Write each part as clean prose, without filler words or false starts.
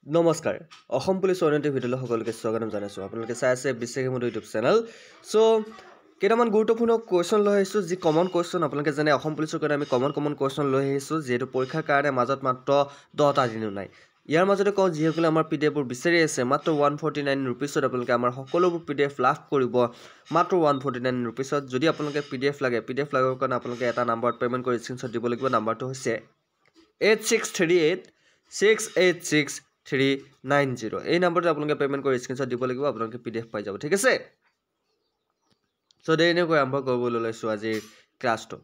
নমস্কাৰ অসম পুলিচ অনন্ত ভিডিঅ'লৈ সকলোকে স্বাগতম জনাইছো আপোনালোকে চাই আছে বিশেষ মোৰ ইউটিউব চেনেল সো কেইটামান গুৰুত্বপূৰ্ণ কোৱেশ্চন লৈ আহিছো যি কমন কোৱেশ্চন আপোনালোকে জানে অসম পুলিচৰ কাৰণে আমি কমন কোৱেশ্চন লৈ আহিছো যেটো পৰীক্ষাৰ কাৰণে মাজত মাত্ৰ 10টা দিন নাই ইয়াৰ মাজতে কওঁ যিসকলে আমাৰ পিডিএফ বোৰ বিচাৰি আছে মাত্ৰ 149 रुपीसত আপোনালোকে আমাৰ সকলোবোৰ পিডিএফ লাভ কৰিব মাত্ৰ 149 रुपीसত যদি আপোনালোকে পিডিএফ লাগে পিডিএফ লাগৰ কাৰণে আপোনালোকে এটা নম্বৰত পেমেন্ট কৰি স্ক্ৰিনশ্বট দিব লাগিব নম্বৰটো হৈছে 8638686390 এই নম্বৰটো আপোনালোকে পেমেন্ট কৰি স্ক্ৰিনশ্বট দিব লাগিব আপোনালোকে পিডিএফ পাই যাব ঠিক আছে সো দেৰিনে কৈ আৰম্ভ কৰিবলৈ লৈছো আজিৰ ক্লাছটো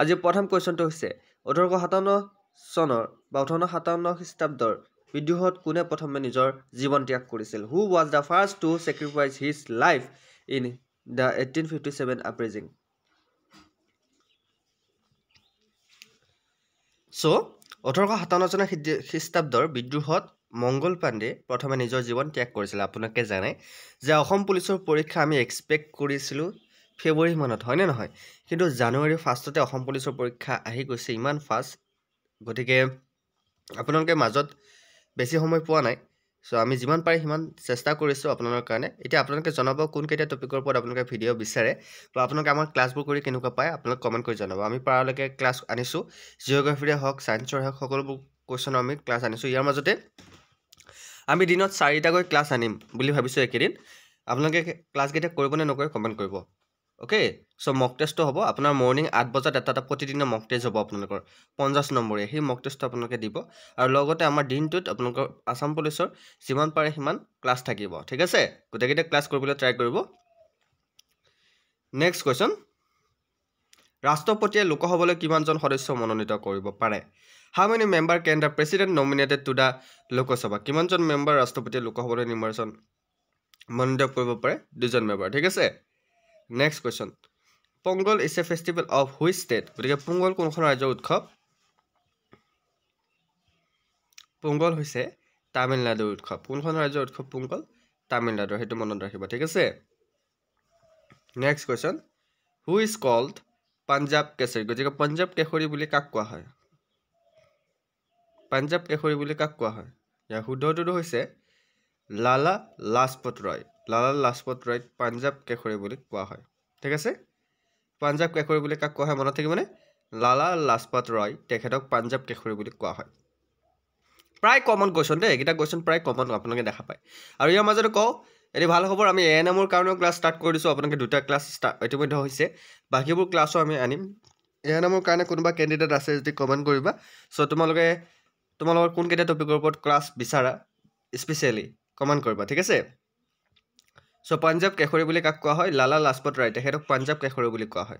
আজি প্ৰথম কোৱেশ্চনটো হৈছে 1857 চনৰ বা 1857 খ্ৰীষ্টাব্দৰ বিদ্ৰোহত কোনে প্ৰথমে নিজৰ জীৱন ত্যাগ কৰিছিল হু was the first to sacrifice his life in the 1857 uprising so 1857 চনৰ খ্ৰীষ্টাব্দৰ বিদ্ৰোহত মঙ্গল পাণ্ডে প্ৰথমে নিজৰ জীৱন ত্যাগ কৰিছিল আপোনালোকে জানে যে অসম পুলিচৰ পৰীক্ষা আমি এক্সপেক্ট কৰিছিলো ফেব্ৰুৱাৰী মানত হয় নে নহয় কিন্তু জানুৱাৰী ফাৰ্ষ্টতে অসম পুলিচৰ পৰীক্ষা আহি গৈছে ইমান ফাষ্ট গতিকে আপোনালোকে মাজত বেছি সময় পোৱা নাই সো আমি যিমান পাৰি সিমান চেষ্টা কৰিছো আপোনালোকৰ কাৰণে এতিয়া আপোনালোকে জনাব কোন কেইটা টপিকৰ ওপৰত আপোনালোকে ভিডিঅ' বিচাৰে বা আপোনালোকে আমাৰ ক্লাছবোৰ কৰি কেনেকুৱা পায় আপোনালোকে কমেন্ট কৰি জনাব আমি পাৰালৈকে ক্লাছ আনিছো জিওগ্ৰাফিৰে হওক সায়েন্সৰ হওক সকলোবোৰ কোৱেশ্চন আমি ক্লাছ আনিছো ইয়াৰ মাজতে আমি দিনত 4টা গৈ ক্লাছ আনিম বুলি ভাবিছো একেদিন আপোনালোকে ক্লাছ কেইটা কৰিব নে নকৰে কমেন্ট কৰিব ওকে সো মক টেষ্টটো হ'ব আপোনাৰ মৰ্নিং 8 বজাত এটা প্ৰতিদিনে মক টেষ্ট হ'ব আপোনালোকৰ 50 নম্বৰে সেই মক টেষ্টটো আপোনালোকে দিব আৰু লগতে আমাৰ দিনটোত আপোনালোকৰ আসাম পুলিচৰ যিমান পাৰে সিমান ক্লাছ থাকিব ঠিক আছে গোটেইকেইটা ক্লাছ কৰিবলৈ ট্ৰাই কৰিব নেক্সট কোৱেশ্চন ৰাষ্ট্ৰপতিয়ে লোকসভালৈ কিমানজন সদস্য মনোনীত কৰিব পাৰে How many member can the president nominated to the Lok Sabha? কিমানজন মেম্বাৰ ৰাষ্ট্ৰপতিয়ে লোকসভালৈ নিৰ্বাচন মনোনীত কৰিব পাৰে দুজন মেম্বাৰ ঠিক আছে next question Pongal is a festival of which state? গতিকে পোংগল কোনখন ৰাজ্যৰ উৎসৱ পোংগল হৈছে তামিলনাডুৰ উৎসৱ কোনখন ৰাজ্যৰ উৎসৱ পোংগল তামিলনাডুৰ হেতু মনত ৰাখিবা ঠিক আছে next question Who is called Punjab Keshari? গতিকে পঞ্জাব কেশৰী বুলি কাক কোৱা হয় পঞ্জাব কেশৰী বুলি কাক কোৱা হয় ইয়াৰ শুদ্ধটো হৈছে লালা লাজপত ৰয় পঞ্জাব কেশৰী বুলি কোৱা হয় ঠিক আছে পঞ্জাব কেশৰী বুলি কাক কোৱা হয় মনত থাকিবনে লালা লাজপত ৰয় তেখেতক পঞ্জাব কেশৰী বুলি কোৱা হয় প্ৰায় কমন কোৱেশ্চন দে এটা কোৱেশ্চন প্ৰায় কমন আপোনালোকে দেখা পায় আৰু ইয়াৰ মাজতে কও এটি ভাল খবৰ আমি এএনএমৰ কাৰণে ক্লাছ ষ্টাৰ্ট কৰি দিছো আপোনালোকে দুটা ক্লাছ ইতিমধ্যে হৈছে বাকিবোৰ ক্লাছও আমি আনিম এএনএমৰ কাৰণে কোনোবা ক্যান্ডিডেট আছে যদি কমেন্ট কৰিবা সো তোমালোকৰ কোন কেইটা টপিকৰ ওপৰত ক্লাছ বিচাৰা স্পেশালি কমেন্ট কৰিবা ঠিক আছে সো পঞ্জাব কেশৰী বুলি কাক কোৱা হয় লালা লাজপত ৰায় তেখেতক পঞ্জাব কেশৰী বুলি কোৱা হয়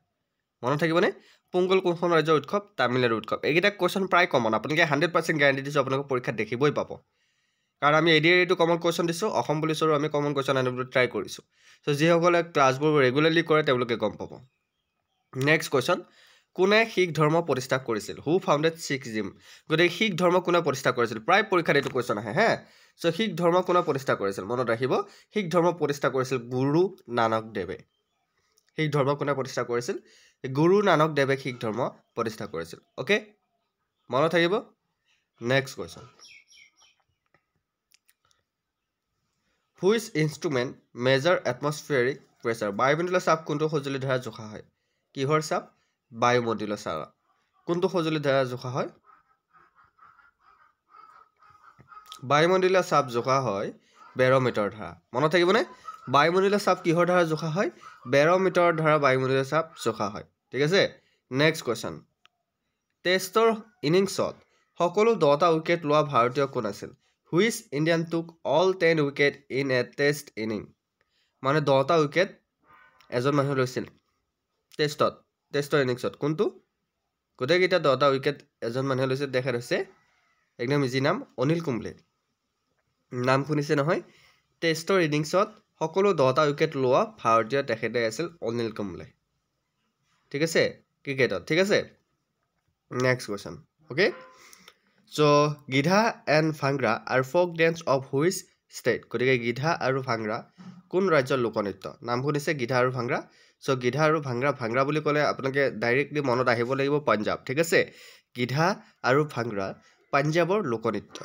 মনত থাকিবনে পোংগল কোনখন ৰাজ্যৰ উৎসৱ তামিলনাডুৰ উৎসৱ এইকেইটা কোৱেশ্চন প্ৰায় কমন আপোনালোকে 100% গ্যাৰান্টি দিছো আপোনালোক পৰীক্ষা দেখিবই পাব কাৰণ আমি এডিআৰটো কমন কোৱেশ্চন দিছো অসম পুলিচৰো আমি কমন কোৱেশ্চন আনিবলৈ ট্ৰাই কৰিছো সো যিসকলে ক্লাছবোৰ ৰেগুলাৰলি কৰে তেওঁলোকে গম পাব নেক্সট কোৱেশ্চন কোনে শিখ ধৰ্ম প্ৰতিষ্ঠা কৰিছিল হু ফাউণ্ডেড শিখইজম গতিকে শিখ ধৰ্ম কোনে প্ৰতিষ্ঠা কৰিছিল প্ৰায় পৰীক্ষাত এইটো কোৱেশ্চন আহে হে সো শিখ ধৰ্ম কোনে প্ৰতিষ্ঠা কৰিছিল মনত ৰাখিব শিখ ধৰ্ম প্ৰতিষ্ঠা কৰিছিল গুৰু নানক দেৱে শিখ ধৰ্ম কোনে প্ৰতিষ্ঠা কৰিছিল গুৰু নানক দেৱে শিখ ধৰ্ম প্ৰতিষ্ঠা কৰিছিল ওকে মনত থাকিব next question Which instrument measure atmospheric pressure বায়ুমণ্ডলৰ চাপ কোনটো সঁজুলিৰ দ্বাৰা জোখা হয় কিহৰ চাপ বায়ুমণ্ডলৰ চাপ কোনটো সঁজুলিৰ দ্বাৰা জোখা হয় বায়ুমণ্ডলৰ চাপ জোখা হয় বেৰোমিটাৰ দ্বাৰা মনত থাকিবনে বায়ুমণ্ডলৰ চাপ কিহৰ দ্বাৰা জোখা হয় বেৰোমিটাৰ দ্বাৰা বায়ুমণ্ডলৰ চাপ জোখা হয় ঠিক আছে নেক্সট কোৱেশ্চন টেষ্টৰ ইনিংছত সকলো 10টা উইকেট লোৱা ভাৰতীয় কোন আছিল Which Indian took all 10 wicket in a test inning? মানে 10টা উইকেট এজন মানুহ লৈছিল টেষ্টৰ ইনিংছত কোনটো গোটেইকেইটা 10টা উইকেট এজন মানুহ লৈছিল দেখা হৈছে একদম ইজি নাম অনিল কুম্বলে নাম শুনিছে নহয় টেষ্টৰ ইনিংছত সকলো 10টা উইকেট লোৱা ভাৰতীয় তেখেতে আছিল অনিল কুম্বলে ঠিক আছে ক্ৰিকেটত ঠিক আছে next question okay So, Gidha and Bhangra are folk dance of which state? গতিকে গিধা আৰু ভাংৰা কোন ৰাজ্যৰ লোকনৃত্য নাম শুনিছে গিধা আৰু ভাংৰা সো গিধা আৰু ভাংৰা বুলি ক'লে আপোনালোকে ডাইৰেক্টলি মনত আহিব লাগিব পঞ্জাব ঠিক আছে গিধা আৰু ভাংৰা পাঞ্জাবৰ লোকনৃত্য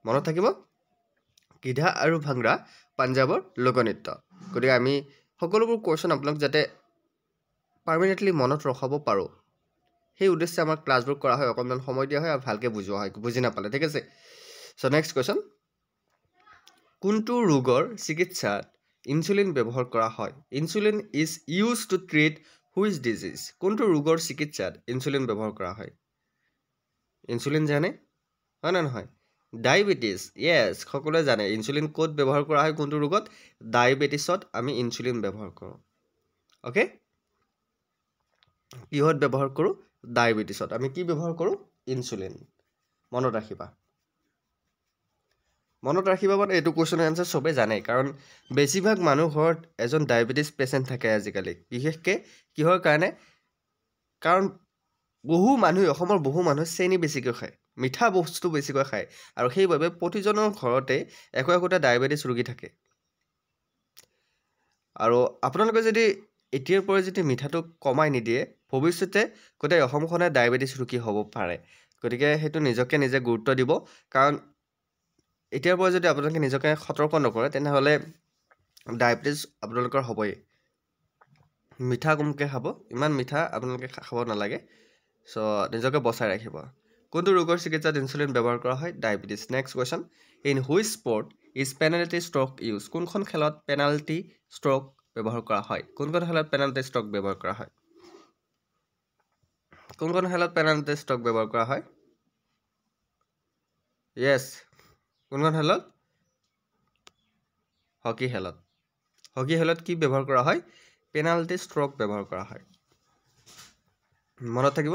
মনত থাকিব গিধা আৰু ভাংৰা পাঞ্জাৱৰ লোকনৃত্য গতিকে আমি সকলোবোৰ কুৱেশ্যন আপোনালোক যাতে পাৰ্মানেণ্টলি মনত ৰখাব পাৰোঁ সেই উদ্দেশ্যে আমাৰ ক্লাছবোৰ কৰা হয় অকণমান সময় দিয়া হয় আৰু ভালকৈ বুজোৱা হয় বুজি নাপালে ঠিক আছে চ' নেক্সট কুৱেশ্যন কোনটো ৰোগৰ চিকিৎসাত ইনচুলিন ব্যৱহাৰ কৰা হয় insulin is use to treat which disease কোনটো ৰোগৰ চিকিৎসাত ইনচুলিন ব্যৱহাৰ কৰা হয় ইনচুলিন জানে হয় নে নহয় ডায়েবেটিছ য়েছ সকলোৱে জানে ইনচুলিন ক'ত ব্যৱহাৰ কৰা হয় কোনটো ৰোগত ডায়েবেটিছত আমি ইনচুলিন ব্যৱহাৰ কৰোঁ অ'কে কিহত ব্যৱহাৰ কৰোঁ ডায়েবেটিছত আমি কি ব্যৱহাৰ কৰোঁ ইনচুলিন মনত ৰাখিবা মানে এইটো কুৱেশ্যনৰ এনচাৰ চবেই জানে কাৰণ বেছিভাগ মানুহ ঘৰত এজন ডায়েবেটিছ পেচেণ্ট থাকে আজিকালি বিশেষকৈ কিহৰ কাৰণে কাৰণ অসমৰ বহু মানুহে চেনি বেছিকৈ খায় মিঠা বস্তু বেছিকৈ খায় আৰু সেইবাবে প্ৰতিজনৰ ঘৰতে একোটা ডায়েবেটিছ ৰোগী থাকে আৰু আপোনালোকে যদি এতিয়াৰ পৰা যদি মিঠাটো কমাই নিদিয়ে ভৱিষ্যতে গোটেই অসমখনে ডায়েবেটিছ ৰোগী হ'ব পাৰে গতিকে সেইটো নিজে গুৰুত্ব দিব কাৰণ এতিয়াৰ পৰা যদি আপোনালোকে নিজকে সতৰ্ক নকৰে তেনেহ'লে ডায়েবেটিছ আপোনালোকৰ হ'বই মিঠা কমকৈ খাব ইমান মিঠা আপোনালোকে খাব নালাগে চ' নিজকে বচাই ৰাখিব কোনটো ৰোগৰ চিকিৎসাত ইনচুলিন ব্যৱহাৰ কৰা হয় diabetes next question in which sport is penalty stroke use কোনখন খেলত পেনাল্টি ষ্ট্ৰক ব্যৱহাৰ কৰা হয় কোনখন খেলত পেনাল্টি ষ্ট্ৰক ব্যৱহাৰ কৰা হয় য়েছ কোনখন খেলত হকী খেলত কি ব্যৱহাৰ কৰা হয় পেনাল্টি ষ্ট্ৰক ব্যৱহাৰ কৰা হয় মনত থাকিব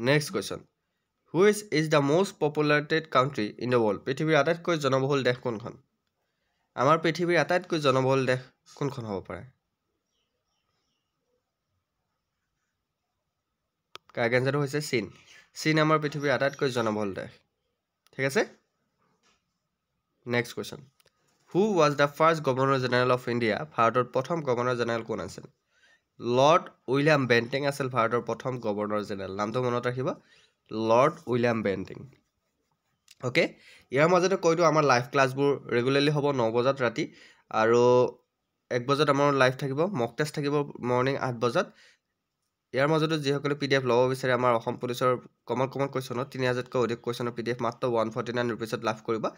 next question which is the most populated country in the world পৃথিৱীৰ আটাইতকৈ জনবহুল দেশ কোনখন আমাৰ পৃথিৱীৰ আটাইতকৈ জনবহুল দেশ কোনখন হ'ব পাৰে কাৰেক্ট এনচাৰটো হৈছে চীন আমাৰ পৃথিৱীৰ আটাইতকৈ জনবহুল দেশ ঠিক আছে next question who was the first governor general of India ভাৰতৰ প্ৰথম গভৰ্ণৰ জেনেৰেল কোন আছিল লৰ্ড উইলিয়াম বেণ্টিং আছিল ভাৰতৰ প্ৰথম গভৰ্ণৰ জেনেৰেল নামটো মনত ৰাখিব লৰ্ড উইলিয়াম বেণ্টিং অ'কে ইয়াৰ মাজতে কৈ দিওঁ আমাৰ লাইভ ক্লাছবোৰ ৰেগুলাৰলি হ'ব 9 বজাত ৰাতি আৰু 1 বজাত আমাৰ লাইভ থাকিব মক টেষ্ট থাকিব মৰ্ণিং 8 বজাত ইয়াৰ মাজতে যিসকলে PDF ল'ব বিচাৰে আমাৰ অসম পুলিচৰ কমন কুৱেশ্যনত 3000তকৈ অধিক কুৱেশ্যনৰ PDF মাত্ৰ 149 ৰুপিছত লাভ কৰিবা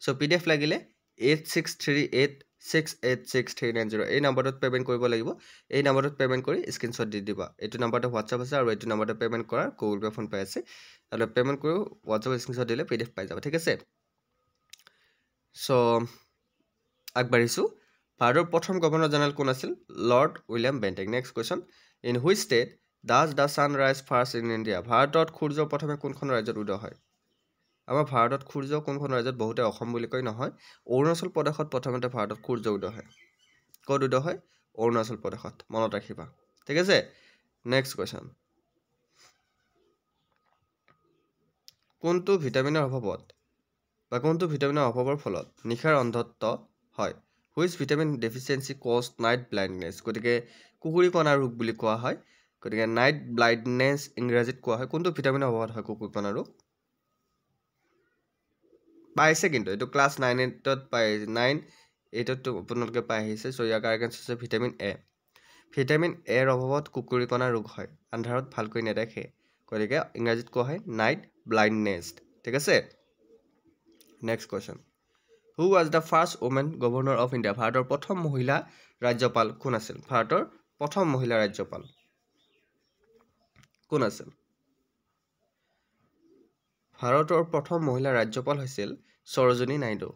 চ' PDF লাগিলে 8638686390 এই নম্বৰটোত পে'মেণ্ট কৰিব লাগিব এই নম্বৰটোত পে'মেণ্ট কৰি স্ক্ৰীনশ্বট দি দিবা এইটো নম্বৰতে হোৱাটছআপ আছে আৰু এইটো নম্বৰতে পে'মেণ্ট কৰাৰ গুগল পে' ফোন পে' আছে আৰু পে'মেণ্ট কৰি হোৱাটছআপ স্ক্ৰীনশ্বট দিলে PDF পাই যাব ঠিক আছে চ' আগবাঢ়িছোঁ ভাৰতৰ প্ৰথম গভৰ্ণৰ জেনেৰেল কোন আছিল Lord William Bentinck next question in which state does the sun rise first in India ভাৰতত সূৰ্য প্ৰথমে কোনখন ৰাজ্যত উদয় হয় আমাৰ ভাৰতত সূৰ্য কোনখন ৰাজ্যত বহুতে অসম বুলি কয় নহয় অৰুণাচল প্ৰদেশত প্ৰথমতে ভাৰতত সূৰ্য উদয় হয় ক'ত উদয় হয় অৰুণাচল প্ৰদেশত মনত ৰাখিবা ঠিক আছে নেক্সট কুৱেশ্যন কোনটো ভিটামিনৰ অভাৱৰ ফলত নিশাৰ অন্ধত্ব হয় which vitamin deficiency cause night blindness গতিকে কুকুৰীকণা ৰোগ বুলি কোৱা হয় গতিকে নাইট ব্লাইণ্ডনেছ ইংৰাজীত কোৱা হয় কোনটো ভিটামিনৰ অভাৱত হয় কুকুৰীকণা ৰোগ পাইছে কিন্তু এইটো ক্লাছ 9-8ত পাই 9-8ততো আপোনালোকে পাই আহিছে চ' ইয়াৰ কাৰেক্ট আনচাৰ হৈছে ভিটামিন এৰ অভাৱত কুকুৰীকণা ৰোগ হয় আন্ধাৰত ভালকৈ নেদেখে গতিকে ইংৰাজীত কোৱা হয় নাইট ব্লাইণ্ডনেছ ঠিক আছে next question who was the first women governor of India ভাৰতৰ প্ৰথম মহিলা ৰাজ্যপাল কোন আছিল ভাৰতৰ প্ৰথম মহিলা ৰাজ্যপাল কোন আছিল ভাৰতৰ প্ৰথম মহিলা ৰাজ্যপাল হৈছিল সৰোজিনী নাইডু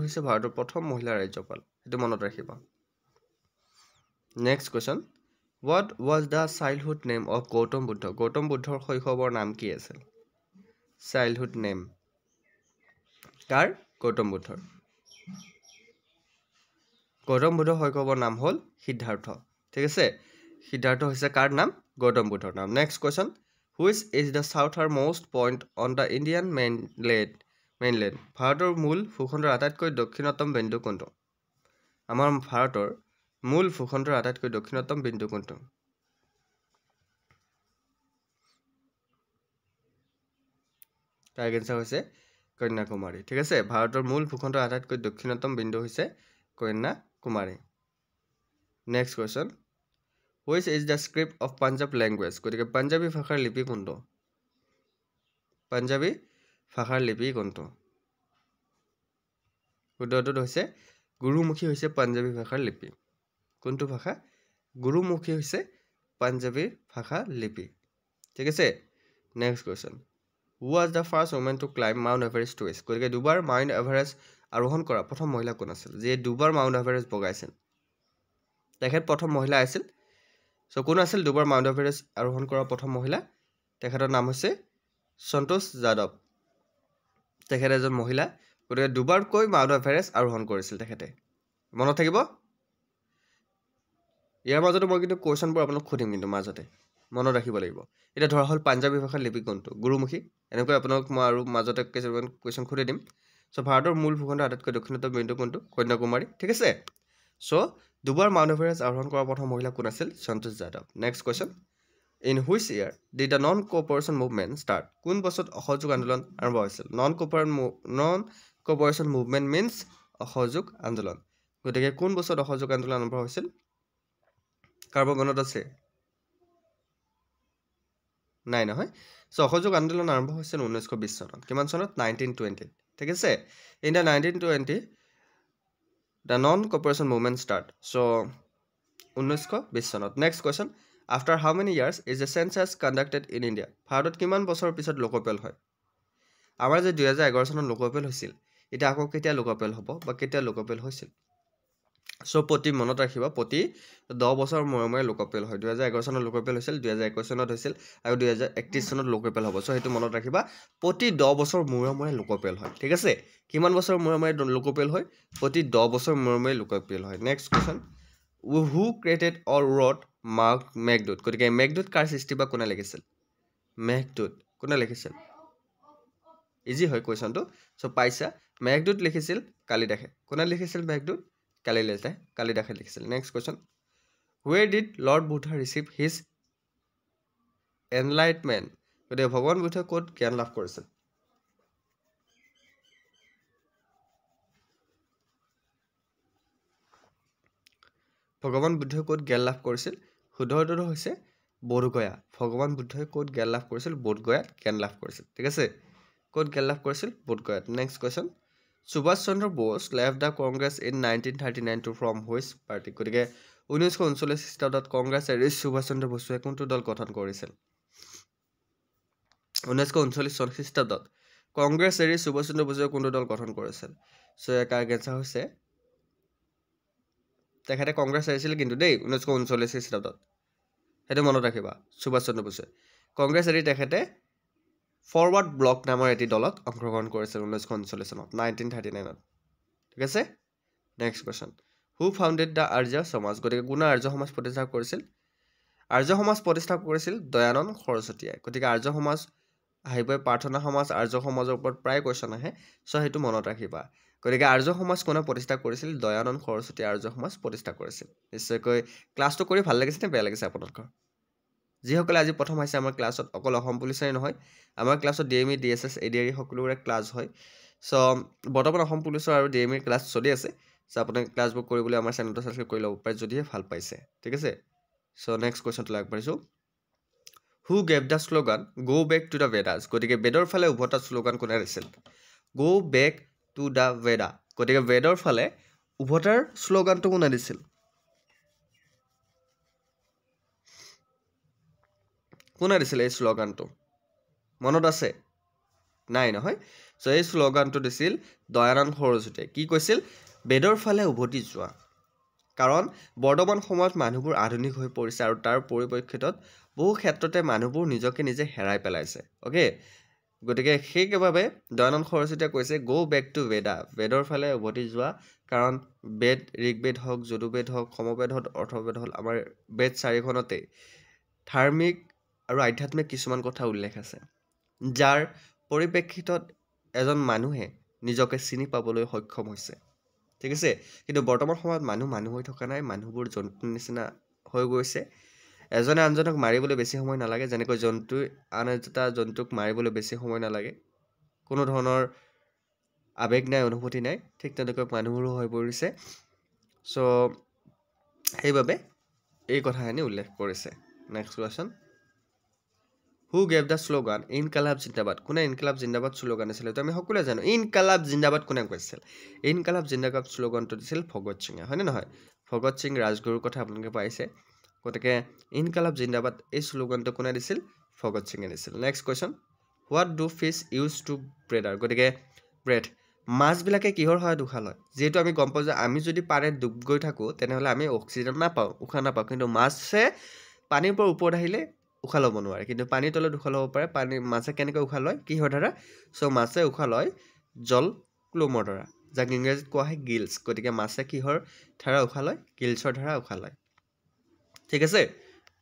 হৈছে ভাৰতৰ প্ৰথম মহিলা ৰাজ্যপাল এইটো মনত ৰাখিবা next question what was the childhood name of Gautam বুদ্ধৰ শৈশৱৰ নাম কি আছিল চাইল্ডহুড নেম কাৰ গৌতম বুদ্ধৰ শৈশৱৰ নাম হ'ল সিদ্ধাৰ্থ ঠিক আছে সিদ্ধাৰ্থ হৈছে কাৰ নাম গৌতম বুদ্ধৰ নাম next question which is the southernmost point on the Indian mainland ভাৰতৰ মূল ভূখণ্ডৰ আটাইতকৈ দক্ষিণতম বিন্দু কোনটো আমাৰ ভাৰতৰ মূল ভূখণ্ডৰ আটাইতকৈ দক্ষিণতম বিন্দু কোনটো কাৰেক্ট এনচাৰ হৈছে কন্যাকুমাৰী ঠিক আছে ভাৰতৰ মূল ভূখণ্ডৰ আটাইতকৈ দক্ষিণতম বিন্দু হৈছে Kanyakumari next question which is the script of Punjab language গতিকে পাঞ্জাবী ভাষাৰ লিপি কোনটো পাঞ্জাবী ভাষাৰ লিপি কোনটো উত্তৰটো হৈছে গুৰুমুখী হৈছে পাঞ্জাবী ভাষাৰ লিপি কোনটো ভাষা গুৰুমুখী হৈছে পাঞ্জাবী ভাষা লিপি ঠিক আছে next question who was the first women to climb mount Everest twist গতিকে দুবাৰ মাউণ্ট এভাৰেষ্ট আৰোহণ কৰা প্ৰথম মহিলা কোন আছিল যিয়ে দুবাৰ মাউণ্ট এভাৰেষ্ট বগাইছিল তেখেত প্ৰথম মহিলা আছিল চ' কোন আছিল দুবাৰ মাউণ্ট এভাৰেষ্ট আৰোহণ কৰা প্ৰথম মহিলা তেখেতৰ নাম হৈছে সন্তোষ যাদৱ তেখেত এজন মহিলা গতিকে দুবাৰকৈ মাউণ্ট এভাৰেষ্ট আৰোহণ কৰিছিল তেখেতে মনত থাকিব ইয়াৰ মাজতে মই কিন্তু কুৱেশ্যনবোৰ আপোনাক সুধিম কিন্তু মাজতে মনত ৰাখিব লাগিব এতিয়া ধৰা হ'ল পাঞ্জাবী ভাষাৰ লিপি কোনটো গুৰুমুখী এনেকৈ আপোনাক মই আৰু মাজতে কিছুমান কুৱেশ্যন সুধি দিম চ' ভাৰতৰ মূল ভূখণ্ডৰ আটাইতকৈ দক্ষিণতম বিন্দু কোনটো কন্যাকুমাৰী ঠিক আছে চ' দুবাৰ মাউণ্ট এভাৰেষ্ট আৰোহণ কৰা প্ৰথম মহিলা কোন আছিল Santosh Yadav next question in which year did the non cooperation movement start কোন বছৰত অসহযোগ আন্দোলন আৰম্ভ হৈছিল নন কোঅপাৰেশ্যন মুভমেণ্ট মিনছ অসহযোগ আন্দোলন গতিকে কোন বছৰত অসহযোগ আন্দোলন আৰম্ভ হৈছিল কাৰোবাৰ মনত আছে নাই নহয় চ' অসহযোগ আন্দোলন আৰম্ভ হৈছিল 1920 চনত কিমান চনত 1920 ঠিক আছে in the 1920 the non cooperation movement start চ' 1920 চনত next question after how many years is a census conducted in India ভাৰতত কিমান বছৰৰ পিছত লোকপিয়ল হয় আমাৰ যে 2011 চনত লোকপিয়ল হৈছিল এতিয়া আকৌ কেতিয়া লোকপিয়ল হ'ব বা কেতিয়া লোকপিয়ল হৈছিল চ' প্ৰতি মনত ৰাখিবা প্ৰতি 10 বছৰ মূৰে মূৰে লোকপিয়ল হয় 2011 চনত লোকপিয়ল হৈছিল 2021 চনত হৈছিল আৰু 2031 চনত লোকপিয়ল হ'ব চ' সেইটো মনত ৰাখিবা প্ৰতি 10 বছৰ মূৰে মূৰে লোকপিয়ল হয় ঠিক আছে কিমান বছৰ মূৰে মূৰে লোকপিয়ল হয় প্ৰতি 10 বছৰ মূৰে মূৰে লোকপিয়ল হয় next question who created or wrote Meghaduta গতিকে মেঘদূত কাৰ সৃষ্টি বা কোনে লিখিছিল মেঘদূত কোনে লিখিছিল ইজি হয় কুৱেশ্যনটো চ' পাইছা মেঘদূত লিখিছিল কালিদাসে কোনে লিখিছিল মেঘদূত কালিদাসে লিখিছিল next question where did lord Buddha receive his enlightenment গতিকে ভগৱান বুদ্ধই ক'ত জ্ঞান লাভ কৰিছিল ভগৱান বুদ্ধই ক'ত জ্ঞান লাভ কৰিছিল শুদ্ধটো হৈছে বোধগয়া ভগৱান বুদ্ধই ক'ত জ্ঞান লাভ কৰিছিল বোধগয়াত জ্ঞান লাভ কৰিছিল ঠিক আছে ক'ত জ্ঞান লাভ কৰিছিল বোধগয়াত next question Subhash Chandra Bose left the Congress in 1939 to from which party গতিকে 1939 খ্ৰীষ্টাব্দত কংগ্ৰেছ এৰি সুভাষ চন্দ্ৰ বসুৱে কোনটো দল গঠন কৰিছিল 1939 চন খ্ৰীষ্টাব্দত কংগ্ৰেছ এৰি সুভাষ চন্দ্ৰ বসুৱে কোনটো দল গঠন কৰিছিল চ' ইয়াৰ এনচাৰ হৈছে তেখেতে কংগ্ৰেছ এৰিছিল কিন্তু দেই 1939 খ্ৰীষ্টাব্দত সেইটো মনত ৰাখিবা সুভাষ চন্দ্ৰ বসুৱে কংগ্ৰেছ এৰি তেখেতে ফৰৱাৰ্ড ব্লক নামৰ এটি দলত অংশগ্ৰহণ কৰিছিল 1939 চনত 1939ত ঠিক আছে next question who founded the Arya Samaj গতিকে কোনে আৰ্য সমাজ প্ৰতিষ্ঠা কৰিছিল আৰ্য সমাজ প্ৰতিষ্ঠা কৰিছিল দয়ানন্দ সৰস্বতীয়ে গতিকে আৰ্য সমাজ আহিবই প্ৰাৰ্থনা সমাজ আৰ্য সমাজৰ ওপৰত প্ৰায় কুৱেশ্যন আহে চ' সেইটো মনত ৰাখিবা গতিকে আৰ্য সমাজ কোনে প্ৰতিষ্ঠা কৰিছিল দয়ানন্দ সৰস্বতী আৰ্য সমাজ প্ৰতিষ্ঠা কৰিছিল নিশ্চয়কৈ ক্লাছটো কৰি ভাল লাগিছে নে বেয়া লাগিছে আপোনালোকৰ যিসকলে আজি প্ৰথম আহিছে আমাৰ ক্লাছত অকল অসম পুলিচৰে নহয় আমাৰ ক্লাছত DME DSS ADRE সকলোৰে ক্লাছ হয় চ' বৰ্তমান অসম পুলিচৰ আৰু DME ক্লাছ চলি আছে চ' আপোনাক ক্লাছবোৰ কৰিবলৈ আমাৰ চেনেলটো ছাবস্ক্ৰাইব কৰি ল'ব পাৰে যদিহে ভাল পাইছে ঠিক আছে চ' নেক্সট কুৱেশ্যনটো আগবাঢ়িছোঁ হু গেভ দ্য শ্লোগান গ' বেক টু দ্য বেদাছ গতিকে বেদৰ ফালে উভতা শ্লোগান কোনে দিছিল গ' বেক টু দ্য বেদা গতিকে বেদৰ ফালে উভতাৰ শ্লোগানটো কোনে দিছিল কোনে দিছিল এই শ্লোগানটো মনত আছে নাই নহয় চ' এই শ্লোগানটো দিছিল দয়ানন্দ সৰস্বতীয়ে কি কৈছিল বেদৰ ফালে উভতি যোৱা কাৰণ বৰ্তমান সময়ত মানুহবোৰ আধুনিক হৈ পৰিছে আৰু তাৰ পৰিপ্ৰেক্ষিতত বহু ক্ষেত্ৰতে মানুহবোৰ নিজকে নিজে হেৰাই পেলাইছে অ'কে গতিকে সেইবাবে দয়ানন্দ সৰস্বতীয়ে কৈছে গ' বেক টু বেদা বেদৰ ফালে উভতি যোৱা কাৰণ বেদ ঋগবেদ হওক যদুবেদ হওক সমবেদ হওক অৰ্থবেদ হওক আমাৰ বেদ চাৰিখনতেই ধাৰ্মিক আৰু আধ্যাত্মিক কিছুমান কথা উল্লেখ আছে যাৰ পৰিপ্ৰেক্ষিতত এজন মানুহে নিজকে চিনি পাবলৈ সক্ষম হৈছে ঠিক আছে কিন্তু বৰ্তমান সময়ত মানুহ হৈ থকা নাই মানুহবোৰ জন্তুৰ নিচিনা হৈ গৈছে এজনে আনজনক মাৰিবলৈ বেছি সময় নালাগে যেনেকৈ জন্তুই আন এটা জন্তুক মাৰিবলৈ বেছি সময় নালাগে কোনো ধৰণৰ আবেগ নাই অনুভূতি নাই ঠিক তেনেকৈ মানুহৰো হৈ পৰিছে সো সেইবাবে এই কথাখিনি উল্লেখ কৰিছে next question who gave the slogan Inquilab Zindabad কোনে ইনকালাব জিন্দাবাদ শ্লোগান দিছিল তো আমি সকলোৱে জানো ইনকালাব জিন্দাবাদ কোনে কৈছিল ইনকালাব জিন্দাবাদ শ্লোগানটো দিছিল ভগত সিঙে হয়নে নহয় ভগত সিং ৰাজগুৰুৰ কথা আপোনালোকে পাইছে গতিকে ইনকালাব জিন্দাবাদ এই শ্লোগানটো কোনে দিছিল ভগত সিঙে দিছিল next question what do fish use to breather গতিকে ব্ৰেড মাছবিলাকে কিহৰ সহায়ত উশাহ লয় যিহেতু আমি গম পাওঁ যে আমি যদি পানীত ডুব গৈ থাকোঁ তেনেহ'লে আমি অক্সিজেন নাপাওঁ উশাহ নাপাওঁ কিন্তু মাছে পানীৰ পৰা ওপৰত আহিলে উশাহ ল'ব নোৱাৰে কিন্তু পানীৰ তলত উশাহ ল'ব পাৰে মাছে কেনেকৈ উশাহ লয় কিহৰ দ্বাৰা চ' মাছে উশাহ লয় জল ক্লোমৰ দ্বাৰা যাক ইংৰাজীত কোৱা হয় গিলছ গতিকে মাছে কিহৰ দ্বাৰা উশাহ লয় গিলছৰ দ্বাৰা উশাহ লয় ঠিক আছে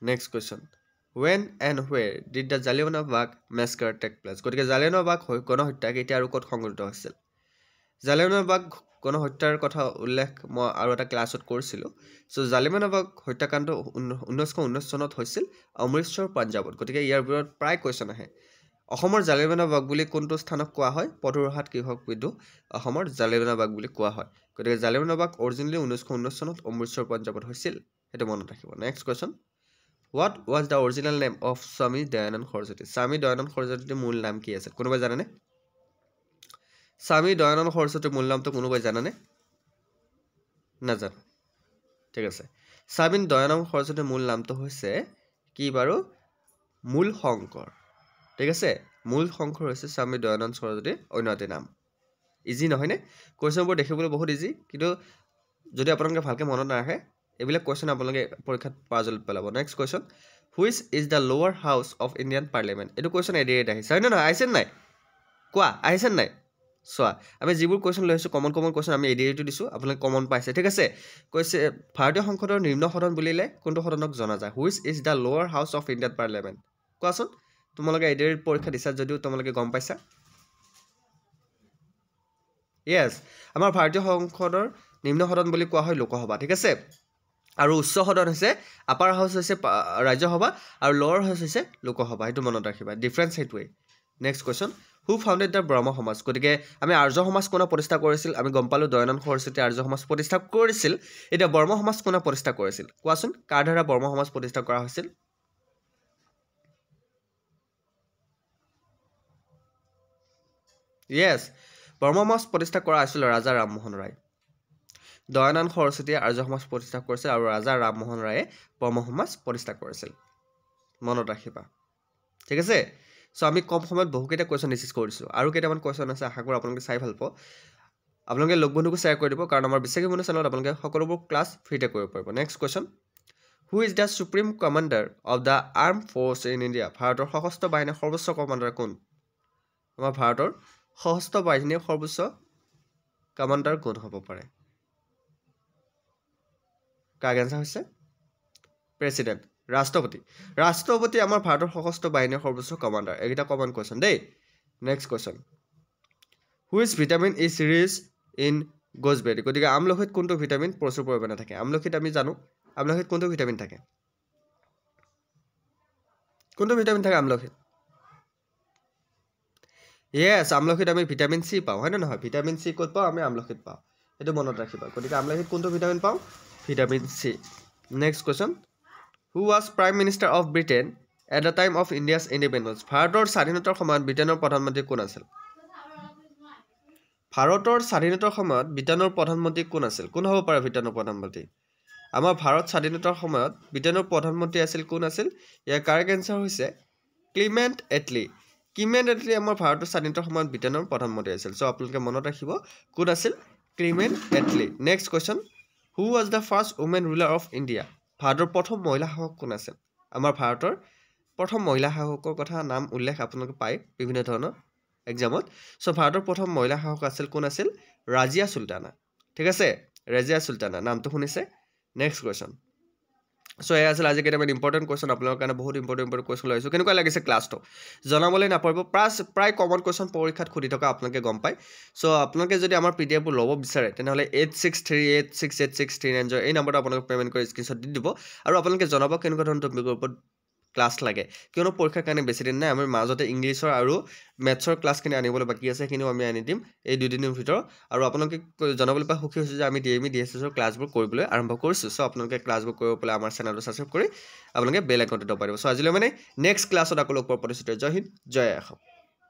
next question when and where did the Jallianwala massacre take place গতিকে জালিয়ানৱালা বাগ গণহত্যা কেতিয়া আৰু ক'ত সংঘটিত হৈছিল জালিয়ানৱালা বাগ গণহত্যাৰ কথা উল্লেখ মই আৰু এটা ক্লাছত কৰিছিলোঁ চ' জালিয়ানৱালা বাগ হত্যাকাণ্ড 1919 চনত হৈছিল অমৃতসৰ পাঞ্জাৱত গতিকে ইয়াৰ ভিতৰত প্ৰায় কুৱেশ্যন আহে অসমৰ জালিয়ানৱালা বাগ বুলি কোনটো স্থানক কোৱা হয় পথৰুঘাট কৃষক বিদ্ৰোহ অসমৰ জালিয়ানৱালা বাগ বুলি কোৱা হয় গতিকে জালিয়ানৱালা বাগ অৰিজিনেলি 1919 চনত অমৃতসৰ পাঞ্জাৱত হৈছিল সেইটো মনত ৰাখিব next question What was the original name of Swami Dayanand Saraswati? Swami Dayanand Saraswati মূল নাম কি আছিল কোনোবাই জানেনে Swami Dayanand Saraswati মূল নামটো কোনোবাই জানেনে নাজানে ঠিক আছে Swami Dayanand Saraswati মূল নামটো হৈছে কি বাৰু মূল শংকৰ ঠিক আছে মূল শংকৰ হৈছে Swami Dayanand Saraswati অন্য এটা নাম ইজি নহয় নে কোৱেশ্চনবোৰ দেখিবলৈ বহুত ইজি কিন্তু যদি আপোনালোকে ভালকৈ মনত নাৰাখে এইবিলাক কোৱেশ্চন আপোনালোকে পৰীক্ষাত পাজলত পেলাব next question which is the লোৱাৰ হাউচ অফ ইণ্ডিয়ান পাৰ্লিয়ামেণ্ট এইটো কোৱেশ্চন এডিয়েট আহিছে হয় নে নহয় আহিছে নাই কোৱা আহিছে নাই চোৱা আমি যিবোৰ কোৱেশ্চন লৈ আছোঁ কমন কোৱেশ্চন আমি এডিয়েটো দিছোঁ আপোনালোকে কমন পাইছে ঠিক আছে কৈছে ভাৰতীয় সংসদৰ নিম্ন সদন বুলিলে কোনটো সদনক জনা যায় হুইচ ইজ দ্য লোৱাৰ হাউচ অফ ইণ্ডিয়ান পাৰ্লিয়ামেণ্ট কোৱাচোন তোমালোকে এডিয়েট পৰীক্ষা দিছা যদিও তোমালোকে গম পাইছা য়েছ আমাৰ ভাৰতীয় সংসদৰ নিম্ন সদন বুলি কোৱা হয় লোকসভা ঠিক আছে আৰু উচ্চ সদন হৈছে আপাৰ হাউচ হৈছে ৰাজ্যসভা আৰু লোৱাৰ হাউচ হৈছে লোকসভা সেইটো মনত ৰাখিবা ডিফাৰেন্স সেইটোৱে next question who founded the Brahmo Samaj গতিকে আমি আৰ্য সমাজ কোনে প্ৰতিষ্ঠা কৰিছিল আমি গম পালোঁ দয়ানন্দ সৰস্বতী আৰ্য সমাজ প্ৰতিষ্ঠা কৰিছিল এতিয়া ব্ৰহ্ম সমাজ কোনে প্ৰতিষ্ঠা কৰিছিল কোৱাচোন কাৰ দ্বাৰা ব্ৰহ্ম সমাজ প্ৰতিষ্ঠা কৰা হৈছিল য়েছ ব্ৰহ্ম সমাজ প্ৰতিষ্ঠা কৰা হৈছিল ৰাজা ৰামমোহন ৰায় দয়ানন্দ সৰস্বতীয়ে আৰ্য সমাজ প্ৰতিষ্ঠা কৰিছিল আৰু ৰাজা ৰামমোহন ৰায়ে ব্ৰহ্ম সমাজ প্ৰতিষ্ঠা কৰিছিল মনত ৰাখিবা ঠিক আছে চ' আমি কম সময়ত বহুকেইটা কুৱেশ্যন ডিছকাছ কৰিছোঁ আৰু কেইটামান কুৱেশ্যন আছে আশা কৰোঁ আপোনালোকে চাই ভাল পাব আপোনালোকে লগ বন্ধুকো শ্বেয়াৰ কৰি দিব কাৰণ আমাৰ বিশ্বাসী বন্ধু চেনেলত আপোনালোকে সকলোবোৰ ক্লাছ ফ্ৰীতে কৰিব পাৰিব next question who is the supreme commander of the arm force in India ভাৰতৰ সশস্ত্ৰ বাহিনীৰ সৰ্বোচ্চ কমাণ্ডাৰ কোন আমাৰ ভাৰতৰ সশস্ত্ৰ বাহিনীৰ সৰ্বোচ্চ কমাণ্ডাৰ কোন হ'ব পাৰে কাৰ এনচাৰ হৈছে প্ৰেচিডেণ্ট ৰাষ্ট্ৰপতি আমাৰ ভাৰতৰ সশস্ত্ৰ বাহিনীৰ সৰ্বোচ্চ কমাণ্ডাৰ এইকেইটা কমন কুৱেশ্যন দেই next question which vitamin is rich in gooseberry গতিকে আমলখিত কোনটো ভিটামিন প্ৰচুৰ পৰিমাণে থাকে আমলখিত আমি জানো আমলখিত কোনটো ভিটামিন থাকে আমলখিত য়েছ আমলখিত আমি ভিটামিন চি পাওঁ হয় নে নহয় ভিটামিন চি ক'ত পাওঁ আমি আমলখিত পাওঁ সেইটো মনত ৰাখিবা গতিকে আমলখিত কোনটো ভিটামিন পাওঁ vitamin C next question who was prime minister of Britain at the time of India's independence ভাৰতৰ স্বাধীনতাৰ সময়ত ব্ৰিটেইনৰ প্ৰধানমন্ত্ৰী কোন আছিল কোন হ'ব পাৰে ব্ৰিটেইনৰ প্ৰধানমন্ত্ৰী আমাৰ ভাৰত স্বাধীনতাৰ সময়ত ব্ৰিটেইনৰ প্ৰধানমন্ত্ৰী আছিল কোন আছিল ইয়াৰ কাৰেক্ট এনচাৰ হৈছে ক্লিমেণ্ট এটলি আমাৰ ভাৰতৰ স্বাধীনতাৰ সময়ত ব্ৰিটেইনৰ প্ৰধানমন্ত্ৰী আছিল চ' আপোনালোকে মনত ৰাখিব কোন আছিল Clement Attlee next question who was the first women ruler of India ভাৰতৰ প্ৰথম মহিলা শাসক কোন আছিল আমাৰ ভাৰতৰ প্ৰথম মহিলা শাসকৰ কথা নাম উল্লেখ আপোনালোকে পায় বিভিন্ন ধৰণৰ এক্সামত চ' ভাৰতৰ প্ৰথম মহিলা শাসক আছিল কোন আছিল ৰাজিয়া চুলতানা ঠিক আছে ৰাজিয়া চুলতানা নামটো শুনিছে নেক্সট কুৱেশ্যন চ' এয়া আছিল আজি কেইটামান ইম্পৰ্টেণ্ট কুৱেশ্যন আপোনালোকৰ কাৰণে বহুত ইম্পৰ্টেণ্ট কুৱেশ্যন লৈছোঁ কেনেকুৱা লাগিছে ক্লাছটো জনাবলৈ নাপাৰিব প্ৰায় কমন কুৱেশ্যন পৰীক্ষাত সুধি থকা আপোনালোকে গম পায় চ' আপোনালোকে যদি আমাৰ PDF ল'ব বিচাৰে তেনেহ'লে 8638686639 এই নম্বৰটো আপোনালোকে পে'মেণ্ট কৰি স্ক্ৰীনশ্বট দি দিব আৰু আপোনালোকে জনাব কেনেকুৱা ধৰণৰ টপিকৰ ওপৰত ক্লাছ লাগে কিয়নো পৰীক্ষাৰ কাৰণে বেছি দিন নাই আমাৰ মাজতে ইংলিছৰ আৰু মেথছৰ ক্লাছখিনি আনিবলৈ বাকী আছে সেইখিনিও আমি আনি দিম এই 2 দিনৰ ভিতৰত আৰু আপোনালোকে জনাবলৈ পাই সুখী হৈছোঁ যে আমি DME DSSৰ ক্লাছবোৰ কৰিবলৈ আৰম্ভ কৰিছোঁ চ' আপোনালোকে ক্লাছবোৰ কৰিব পেলাই আমাৰ চেনেলটো ছাবস্ক্ৰাইব কৰি আপোনালোকে বেল আইকনটো দবাই দিব চ' আজিলৈ মানে নেক্সট ক্লাছত আকৌ লগ পোৱাৰ প্ৰতিশ্ৰুতি জয় হিন্দ জয় অসম